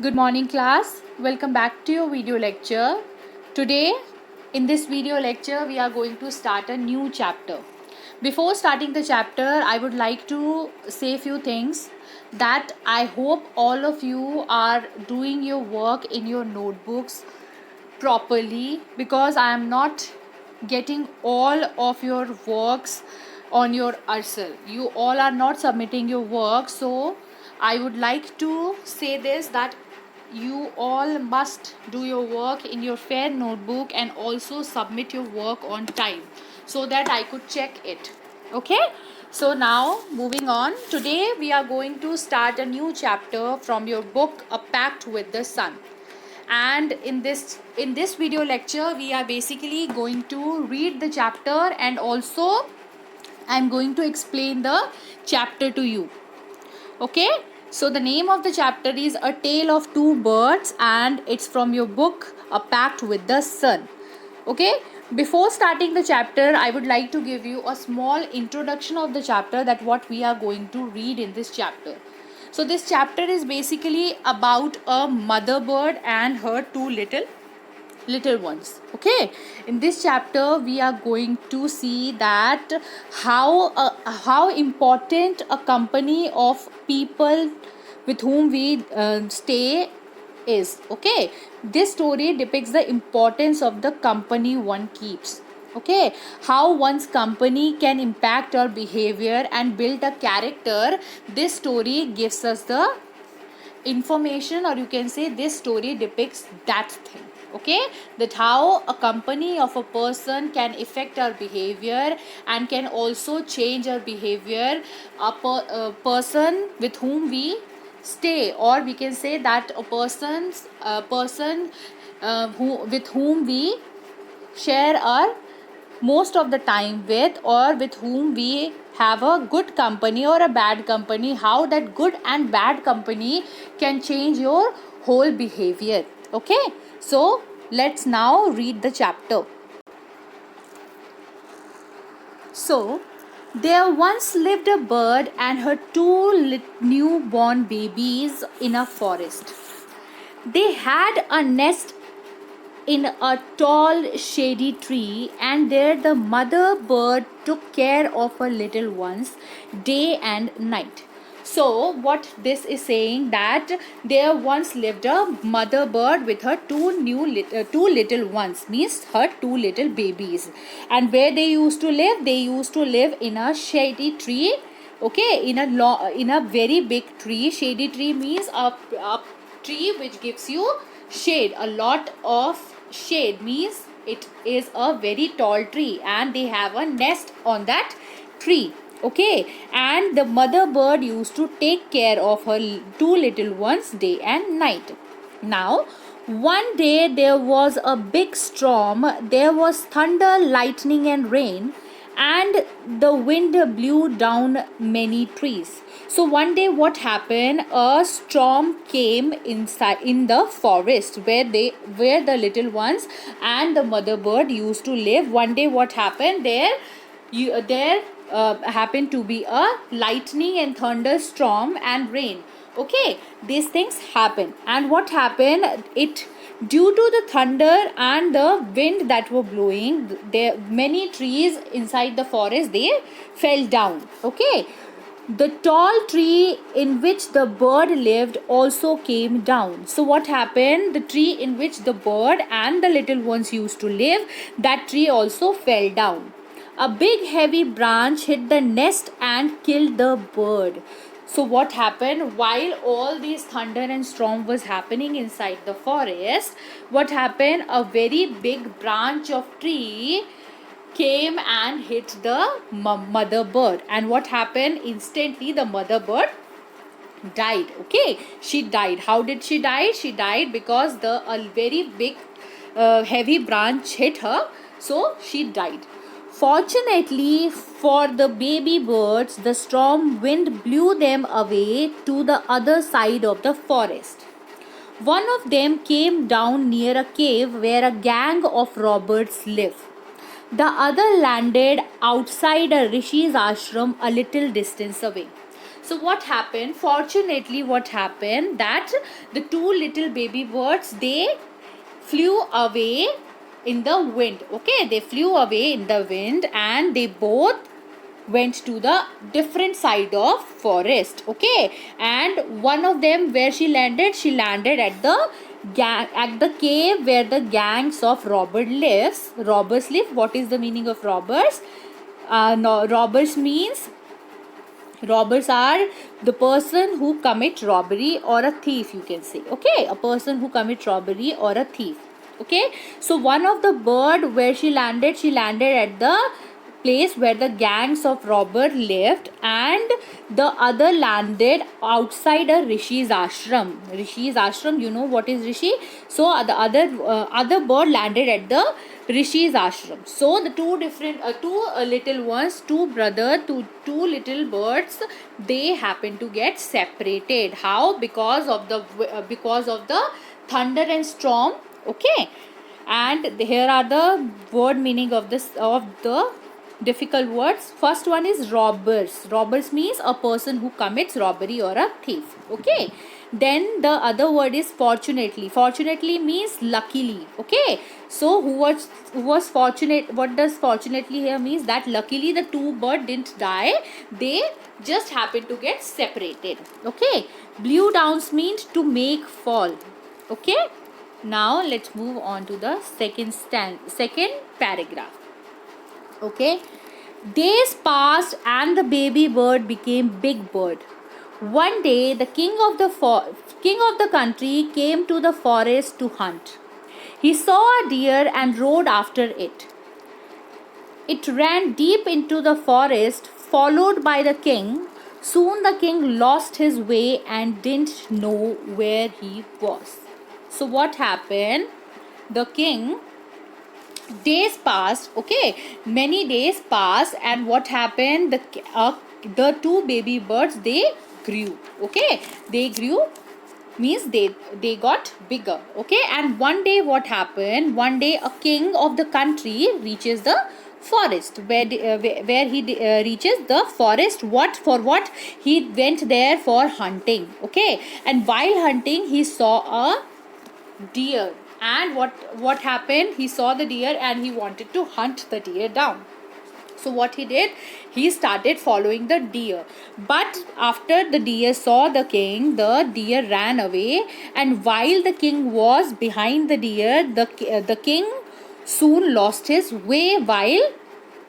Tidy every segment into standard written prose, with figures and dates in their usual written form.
Good morning, class. Welcome back to your video lecture. Today, in this video lecture, we are going to start a new chapter. Before starting the chapter, I would like to say a few things that I hope all of you are doing your work in your notebooks properly, because I am not getting all of your works on your Ursel. You all are not submitting your work, so I would like to say this, that you all must do your work in your fair notebook and also submit your work on time so that I could check it. Okay, so now moving on, today we are going to start a new chapter from your book A Pact with the Sun. And in this video lecture, we are basically going to read the chapter, and also I'm going to explain the chapter to you. Okay, so the name of the chapter is A Tale of Two Birds, and it's from your book A Pact with the Sun. Okay, before starting the chapter, I would like to give you a small introduction of the chapter, that what we are going to read in this chapter. So this chapter is basically about a mother bird and her two little ones. Okay, in this chapter we are going to see that how important a company of people with whom we stay is. Okay, this story depicts the importance of the company one keeps. Okay, how one's company can impact our behavior and build a character. This story gives us the information, or you can say this story depicts that thing. Okay, that how a company of a person can affect our behavior and can also change our behavior. A person with whom we stay, or we can say that a person who with whom we share our most of the time with, or with whom we have a good company or a bad company, how that good and bad company can change your whole behavior. Okay, so let's now read the chapter. So there once lived a bird and her two newborn babies in a forest. They had a nest in a tall shady tree, and there the mother bird took care of her little ones day and night. So what this is saying, that there once lived a mother bird with her two little ones, means her two little babies. And where they used to live, they used to live in a shady tree. Okay, in a very big tree. Shady tree means a tree which gives you shade, a lot of shade, means it is a very tall tree, and they have a nest on that tree. Okay, and the mother bird used to take care of her two little ones day and night. Now one day there was a big storm. There was thunder, lightning and rain, and the wind blew down many trees. So one day what happened, a storm came inside in the forest where the little ones and the mother bird used to live. One day what happened there, there happened to be a lightning and thunderstorm and rain. Okay, these things happen, and what happened, it due to the thunder and the wind that were blowing, there many trees inside the forest, they fell down. Okay, the tall tree in which the bird lived also came down. So what happened, the tree in which the bird and the little ones used to live, that tree also fell down. A big heavy branch hit the nest and killed the bird. So what happened, while all these thunder and storm was happening inside the forest, what happened, a very big branch of tree came and hit the mother bird. And what happened, instantly the mother bird died. Okay, she died. How did she die? She died because a very big heavy branch hit her, so she died. Fortunately for the baby birds, the storm wind blew them away to the other side of the forest. One of them came down near a cave where a gang of robbers live. The other landed outside a rishi's ashram a little distance away. So what happened? Fortunately, what happened that the two little baby birds, they flew away in the wind. Okay, they flew away in the wind, and they both went to the different side of forest. Okay, and one of them, where she landed at the at the cave where the gangs of robbers live. What is the meaning of robbers? No, robbers are the person who commit robbery or a thief, you can say. Okay, a person who commit robbery or a thief. Okay, so one of the bird, where she landed at the place where the gangs of robber lived, and the other landed outside a rishi's ashram. You know what is rishi? So the other bird landed at the rishi's ashram. So the two little ones, two little birds, they happen to get separated. How? Because of the thunder and storm. Okay, and here are the word meaning of the difficult words. First one is robbers means a person who commits robbery or a thief. Okay, then the other word is fortunately means luckily. Okay, so who was fortunate? What does fortunately here means? That luckily the two bird didn't die, they just happened to get separated. Okay, blew downs means to make fall. Okay, now let's move on to the second paragraph. Okay, days passed and the baby bird became big bird. One day the king of the country came to the forest to hunt. He saw a deer and rode after it. It ran deep into the forest, followed by the king. Soon the king lost his way and didn't know where he was. So what happened? The king, days passed. Okay, many days passed, and what happened? The two baby birds, they grew. Okay, they grew means they got bigger. Okay, and one day what happened? One day a king of the country reaches the forest, where he reaches the forest. What he went there? For hunting. Okay, and while hunting he saw a deer, and what happened? He saw the deer and he wanted to hunt the deer down. So what he did? He started following the deer, but after the deer saw the king, the deer ran away, and while the king was behind the deer, the king soon lost his way while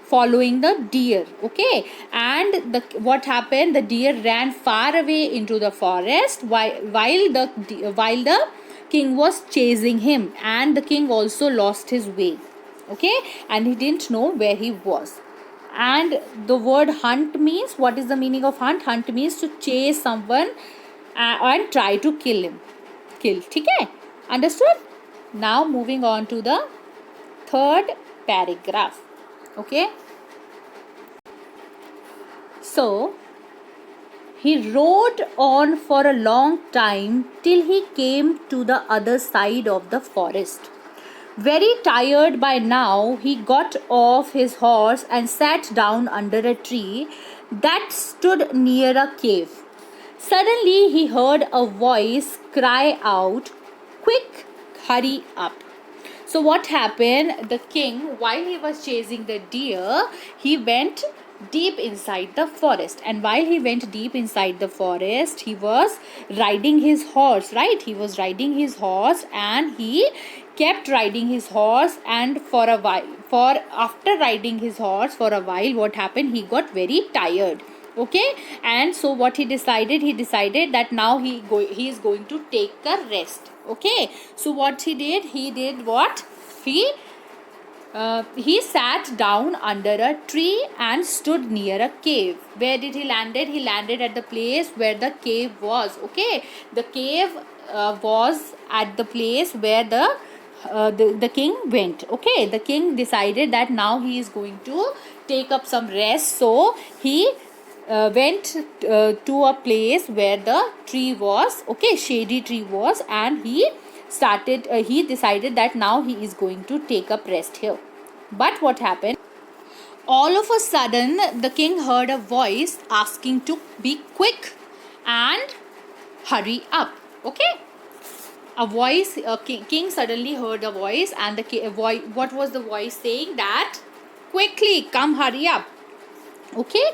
following the deer. Okay, and what happened? The deer ran far away into the forest, while the king was chasing him, and the king also lost his way. Okay, and he didn't know where he was. And the word hunt means, what is the meaning of hunt? Hunt means to chase someone and try to kill. Okay, understood? Now moving on to the third paragraph. Okay, so he rode on for a long time till he came to the other side of the forest. Very tired by now, he got off his horse and sat down under a tree that stood near a cave. Suddenly he heard a voice cry out, "Quick, hurry up." So what happened? The king, while he was chasing the deer, he went deep inside the forest, and while he went deep inside the forest, he was riding his horse, right? He was riding his horse, and he kept riding his horse, and for after riding his horse for a while, what happened? He got very tired. Okay, and so what he decided that now he is going to take a rest. Okay, so what he did what he sat down under a tree and stood near a cave. Where did he landed? He landed at the place where the cave was. Okay, the cave was at the place where the king went. Okay, the king decided that now he is going to take up some rest, so he went to a place where the tree was. Okay, shady tree was, and he decided that now he is going to take up rest here. But what happened? All of a sudden, the king heard a voice asking to be quick and hurry up. Okay, a voice, king suddenly heard a voice, and what was the voice saying? That quickly, come, hurry up. Okay,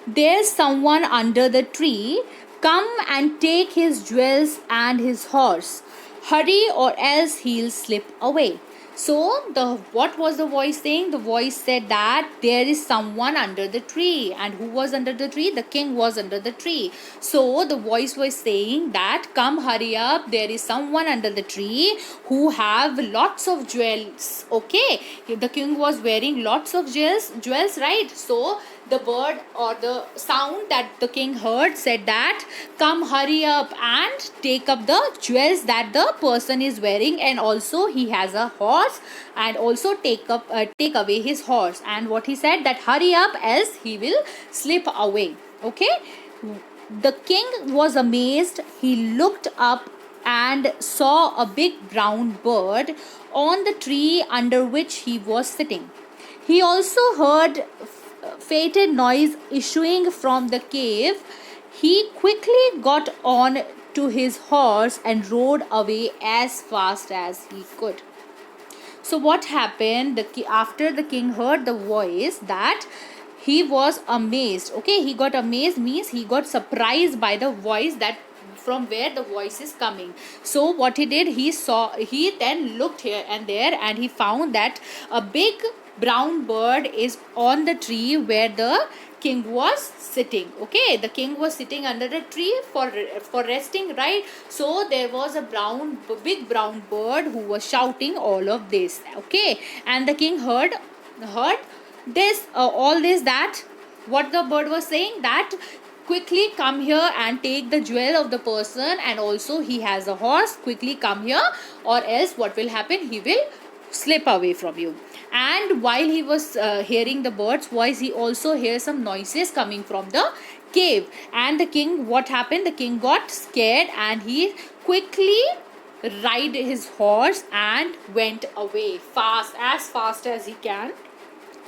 there's someone under the tree. Come and take his jewels and his horse. Hurry, or else he'll slip away. So the what was the voice saying? The voice said that there is someone under the tree. And who was under the tree? The king was under the tree. So the voice was saying that come, hurry up, there is someone under the tree who have lots of jewels. Okay, the king was wearing lots of jewels, right? So the word or the sound that the king heard said that come, hurry up and take up the jewels that the person is wearing, and also he has a horse, and also take away his horse. And what he said, that hurry up else he will slip away. Okay, the king was amazed. He looked up and saw a big brown bird on the tree under which he was sitting. He also heard fated noise issuing from the cave. He quickly got on to his horse and rode away as fast as he could. So what happened? After the king heard the voice, that he was amazed. Okay, he got amazed means he got surprised by the voice, that from where the voice is coming. So what he did, he then looked here and there, and he found that a big brown bird is on the tree where the king was sitting. Okay, the king was sitting under a tree for resting, right? So there was a big brown bird who was shouting all of this. Okay, and the king heard this all this, that what the bird was saying, that quickly come here and take the jewel of the person, and also he has a horse, quickly come here, or else what will happen, he will slip away from you. And while he was hearing the bird's voice, he also hears some noises coming from the cave. And the king, what happened, the king got scared, and he quickly ride his horse and went away as fast as he can.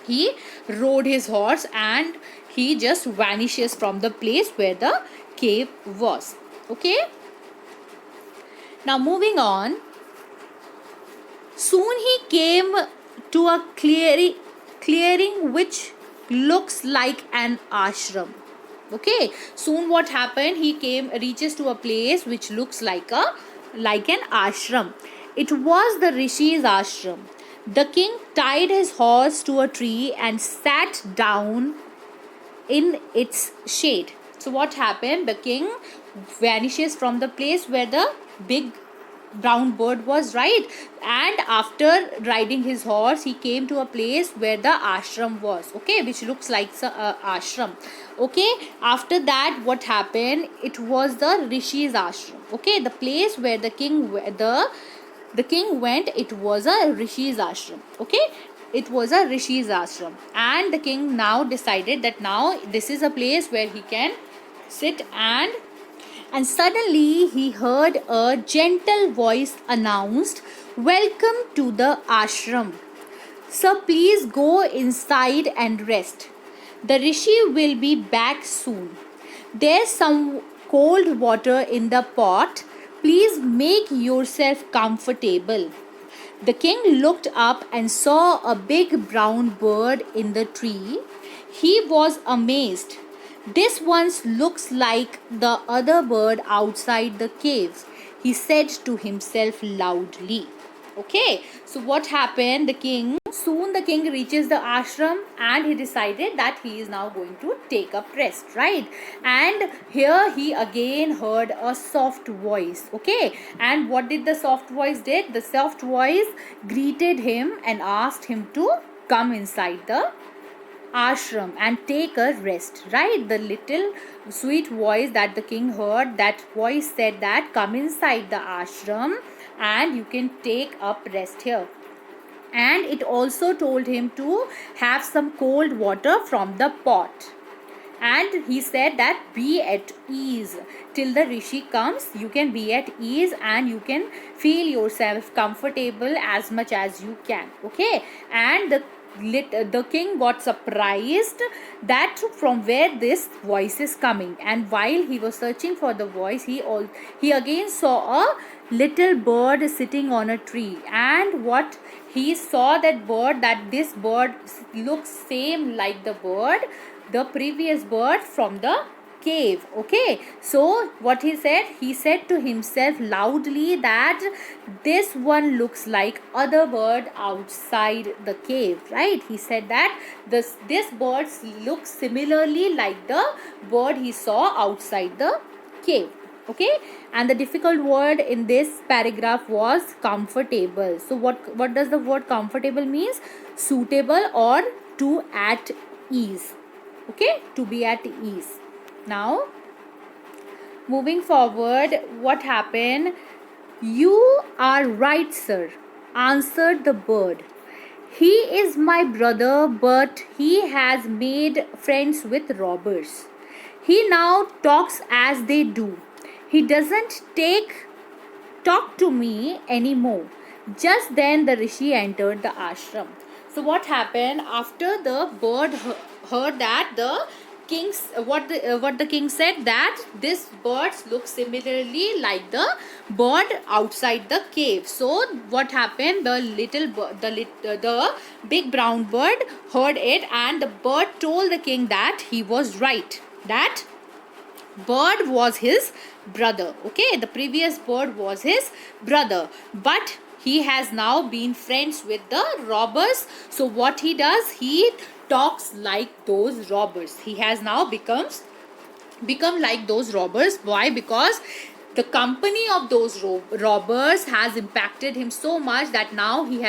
He rode his horse and he just vanishes from the place where the cave was. Okay, now moving on. Soon he came to a clearing which looks like an ashram. Okay, soon what happened, he reaches to a place which looks like an ashram. It was the Rishi's ashram. The king tied his horse to a tree and sat down in its shade. So what happened, the king vanishes from the place where the big brown bird was, right? And after riding his horse, he came to a place where the ashram was. Okay, which looks like the ashram. Okay, after that what happened, it was the Rishi's ashram. Okay, the place where the king went, it was a Rishi's ashram. Okay, it was a Rishi's ashram, and the king now decided that now this is a place where he can sit. And suddenly he heard a gentle voice announced, "Welcome to the ashram. Sir, please go inside and rest. The Rishi will be back soon. There's some cold water in the pot. Please make yourself comfortable." The king looked up and saw a big brown bird in the tree. He was amazed. "This one looks like the other bird outside the cave," he said to himself loudly. Okay, so what happened? Soon the king reaches the ashram, and he decided that he is now going to take up rest, right? And here he again heard a soft voice. Okay, and what did the soft voice did? The soft voice greeted him and asked him to come inside the ashram and take a rest, right? The little sweet voice that the king heard, that voice said that come inside the ashram and you can take up rest here. And it also told him to have some cold water from the pot. And he said that be at ease till the Rishi comes. You can be at ease and you can feel yourself comfortable as much as you can. Okay, and the the king got surprised that from where this voice is coming, and while he was searching for the voice, he again saw a little bird sitting on a tree. And what he saw, that this bird looks same like the previous bird from the cave. Okay, so what he said to himself loudly that this one looks like other bird outside the cave, right? He said that this bird looks similarly like the bird he saw outside the cave. Okay, and the difficult word in this paragraph was comfortable. So what does the word comfortable means? Suitable or to at ease. Okay, to be at ease. Now, moving forward, what happened? You are right, sir, answered the bird. He is my brother, but he has made friends with robbers. He now talks as they do. He doesn't talk to me anymore. Just then the rishi entered the ashram. So what happened after the bird heard that the king's what the king said, that this birds look similarly like the bird outside the cave. So what happened? The little bird, the big brown bird heard it, and the bird told the king that he was right. That bird was his brother. Okay, the previous bird was his brother, but he has now been friends with the robbers. So what he does, he talks like those robbers. He has now become like those robbers. Why? Because the company of those robbers has impacted him so much that now he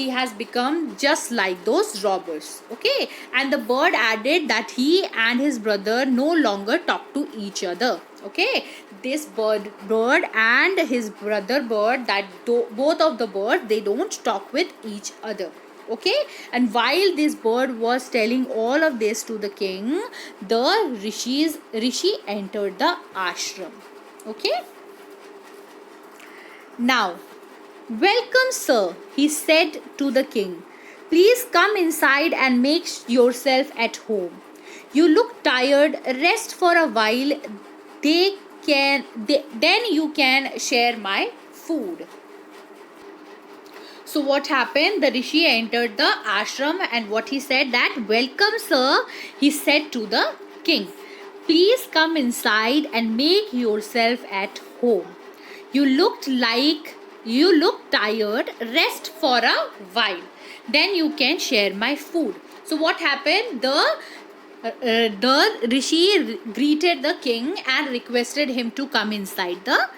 has become just like those robbers. Okay, and the bird added that he and his brother no longer talk to each other. Okay, this bird and his brother bird, that both of the birds, they don't talk with each other. Okay, and while this bird was telling all of this to the king, the rishi entered the ashram. Okay, now, welcome, sir, he said to the king. Please come inside and make yourself at home. You look tired. Rest for a while. Then you can share my food. So what happened? The rishi entered the ashram, and what he said, that welcome, sir, he said to the king. Please come inside and make yourself at home. You look tired. Rest for a while. Then you can share my food. So what happened? The rishi greeted the king and requested him to come inside the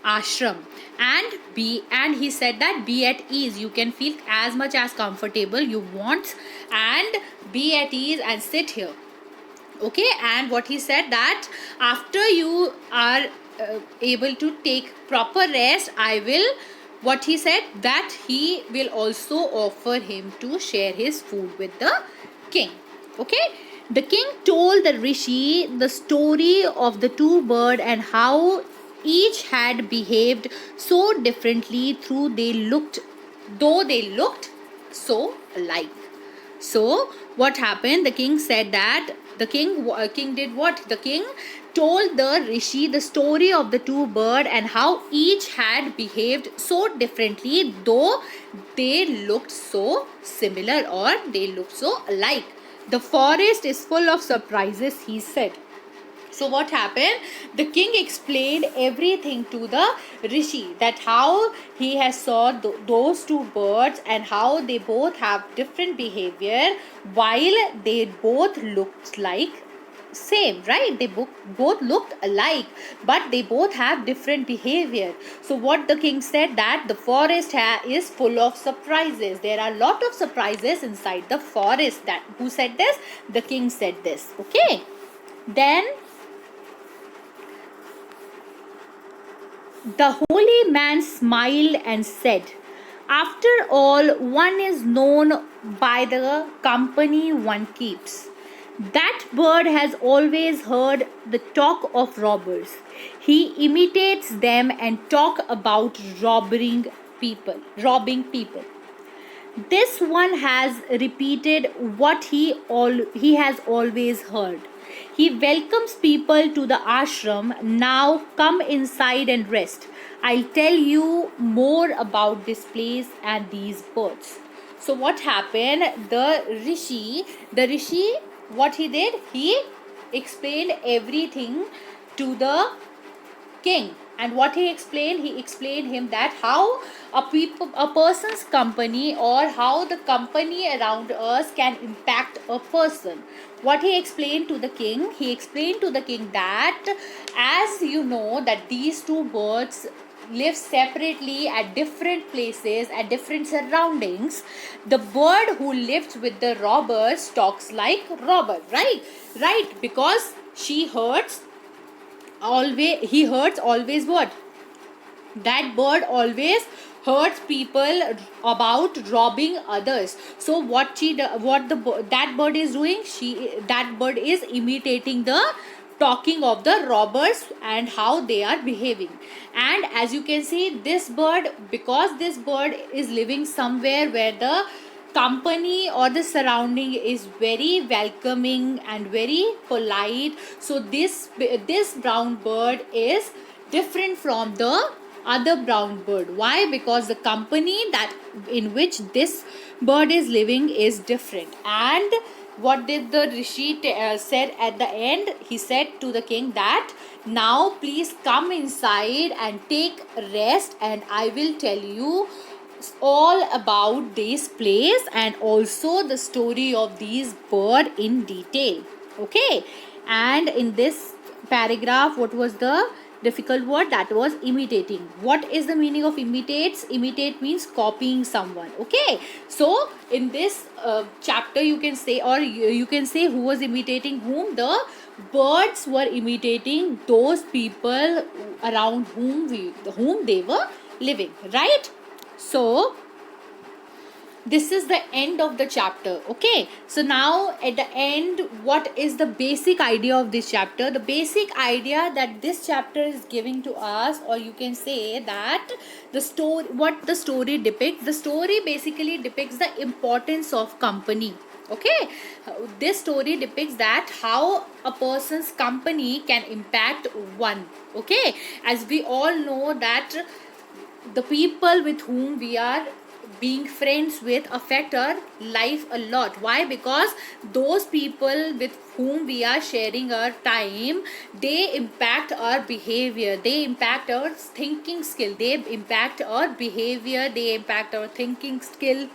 ashram and he said that be at ease. You can feel as much as comfortable you want and be at ease and sit here. Okay, and what he said, that after you are able to take proper rest, what he said, that he will also offer him to share his food with the king. Okay, the king told the rishi the story of the two birds and how each had behaved so differently though they looked so alike. So what happened? The king said that the king did what? The king told the rishi the story of the two birds and how each had behaved so differently though they looked so similar or they looked so alike. The forest is full of surprises, he said. So what happened? The king explained everything to the rishi, that how he has saw those two birds and how they both have different behavior while they both looked like same, right? They both looked alike, but they both have different behavior. So what the king said, that the forest is full of surprises. There are a lot of surprises inside the forest. That who said this? The king said this. Okay, then the holy man smiled and said, after all, one is known by the company one keeps. That bird has always heard the talk of robbers. He imitates them and talk about robbing people. This one has repeated what he has always heard. He welcomes people to the ashram. Now come inside and rest. I'll tell you more about this place and these birds. So what happened? The rishi, what he did? He explained everything to the king. And what he explained him that how a person's company, or how the company around us can impact a person. What he explained to the king? He explained to the king that, as you know, that these two birds live separately at different places, at different surroundings. The bird who lives with the robbers talks like robber, right, because he hurts always what? That bird always hurts people about robbing others. So that bird is doing, that bird is imitating the talking of the robbers and how they are behaving. And as you can see, this bird, because this bird is living somewhere where the company or the surrounding is very welcoming and very polite, so this brown bird is different from the other brown bird. Why? Because the company that in which this bird is living is different. And what did the rishi said at the end? He said to the king that, now please come inside and take rest, and I will tell you all about this place and also the story of these bird in detail. Okay. And in this paragraph, what was the difficult word? That was imitating. What is the meaning of imitates? Imitate means copying someone. Okay. So in this chapter, you can say, or you can say, who was imitating whom? The birds were imitating those people around whom they were living, right? So this is the end of the chapter. Okay, so now at the end, what is the basic idea of this chapter? The basic idea that this chapter is giving to us, or you can say that the story, what the story depicts, the story basically depicts the importance of company. Okay, this story depicts that how a person's company can impact one. Okay, as we all know that the people with whom we are being friends with affect our life a lot. Why? Because those people with whom we are sharing our time, they impact our behavior, they impact our thinking skill, they impact our behavior, they impact our thinking skill,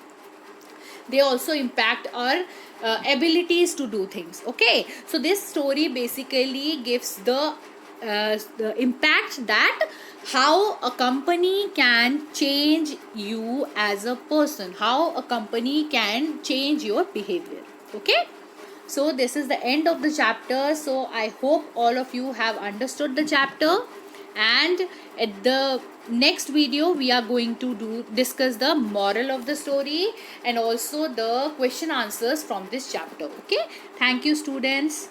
they also impact our abilities to do things. Okay, so this story basically gives the impact that how a company can change you as a person, how a company can change your behavior. Okay, so this is the end of the chapter. So I hope all of you have understood the chapter, and at the next video we are going to discuss the moral of the story and also the question answers from this chapter. Okay, thank you students.